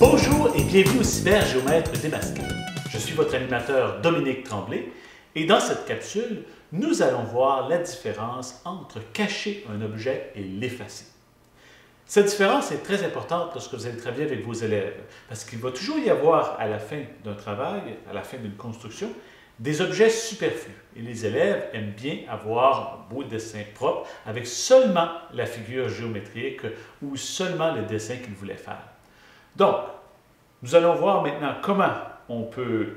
Bonjour et bienvenue au Cybergéomètre démasqué. Je suis votre animateur Dominique Tremblay et dans cette capsule, nous allons voir la différence entre cacher un objet et l'effacer. Cette différence est très importante lorsque vous allez travailler avec vos élèves parce qu'il va toujours y avoir à la fin d'un travail, à la fin d'une construction, des objets superflus. Et les élèves aiment bien avoir un beau dessin propre avec seulement la figure géométrique ou seulement le dessin qu'ils voulaient faire. Donc, nous allons voir maintenant comment on peut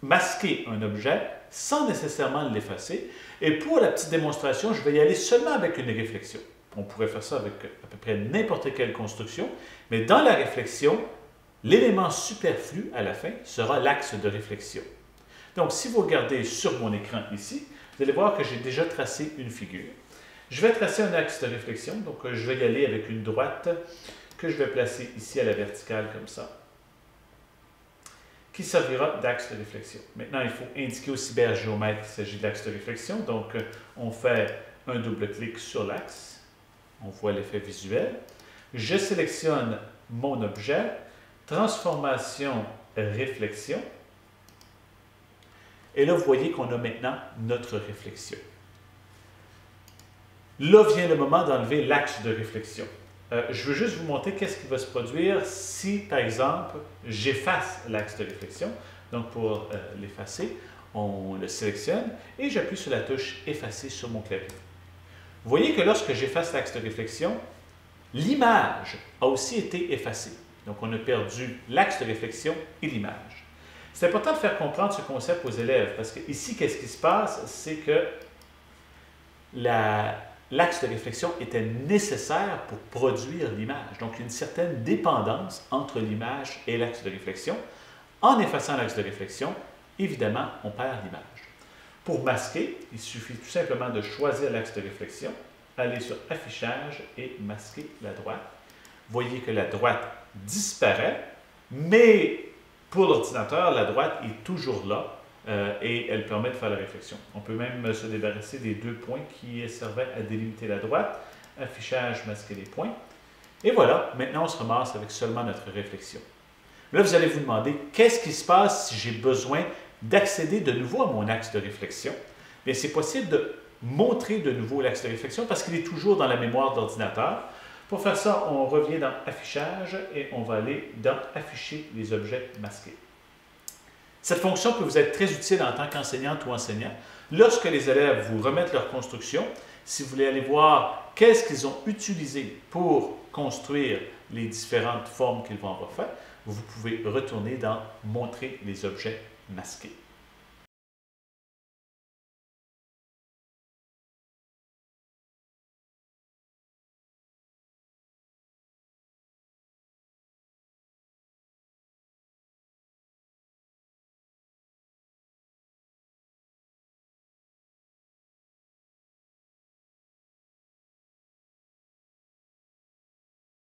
masquer un objet sans nécessairement l'effacer. Et pour la petite démonstration, je vais y aller seulement avec une réflexion. On pourrait faire ça avec à peu près n'importe quelle construction, mais dans la réflexion, l'élément superflu à la fin sera l'axe de réflexion. Donc, si vous regardez sur mon écran ici, vous allez voir que j'ai déjà tracé une figure. Je vais tracer un axe de réflexion, donc je vais y aller avec une droite que je vais placer ici à la verticale comme ça, qui servira d'axe de réflexion. Maintenant, il faut indiquer au cybergéomètre qu'il s'agit d'axe de réflexion, donc on fait un double clic sur l'axe, on voit l'effet visuel. Je sélectionne mon objet, transformation réflexion, et là, vous voyez qu'on a maintenant notre réflexion. Là vient le moment d'enlever l'axe de réflexion. Je veux juste vous montrer qu'est-ce qui va se produire si, par exemple, j'efface l'axe de réflexion. Donc, pour l'effacer, on le sélectionne et j'appuie sur la touche « Effacer » sur mon clavier. Vous voyez que lorsque j'efface l'axe de réflexion, l'image a aussi été effacée. Donc, on a perdu l'axe de réflexion et l'image. C'est important de faire comprendre ce concept aux élèves parce que ici, qu'est-ce qui se passe? C'est que l'axe de réflexion était nécessaire pour produire l'image. Donc, il y a une certaine dépendance entre l'image et l'axe de réflexion. En effaçant l'axe de réflexion, évidemment, on perd l'image. Pour masquer, il suffit tout simplement de choisir l'axe de réflexion, aller sur Affichage et masquer la droite. Vous voyez que la droite disparaît, mais pour l'ordinateur, la droite est toujours là. Et elle permet de faire la réflexion. On peut même se débarrasser des deux points qui servaient à délimiter la droite. Affichage, masquer les points. Et voilà, maintenant on se ramasse avec seulement notre réflexion. Là, vous allez vous demander, qu'est-ce qui se passe si j'ai besoin d'accéder de nouveau à mon axe de réflexion? Bien, c'est possible de montrer de nouveau l'axe de réflexion parce qu'il est toujours dans la mémoire d'ordinateur. Pour faire ça, on revient dans Affichage et on va aller dans Afficher les objets masqués. Cette fonction peut vous être très utile en tant qu'enseignante ou enseignant. Lorsque les élèves vous remettent leur construction, si vous voulez aller voir qu'est-ce qu'ils ont utilisé pour construire les différentes formes qu'ils vont avoir faites, vous pouvez retourner dans « Montrer les objets masqués ».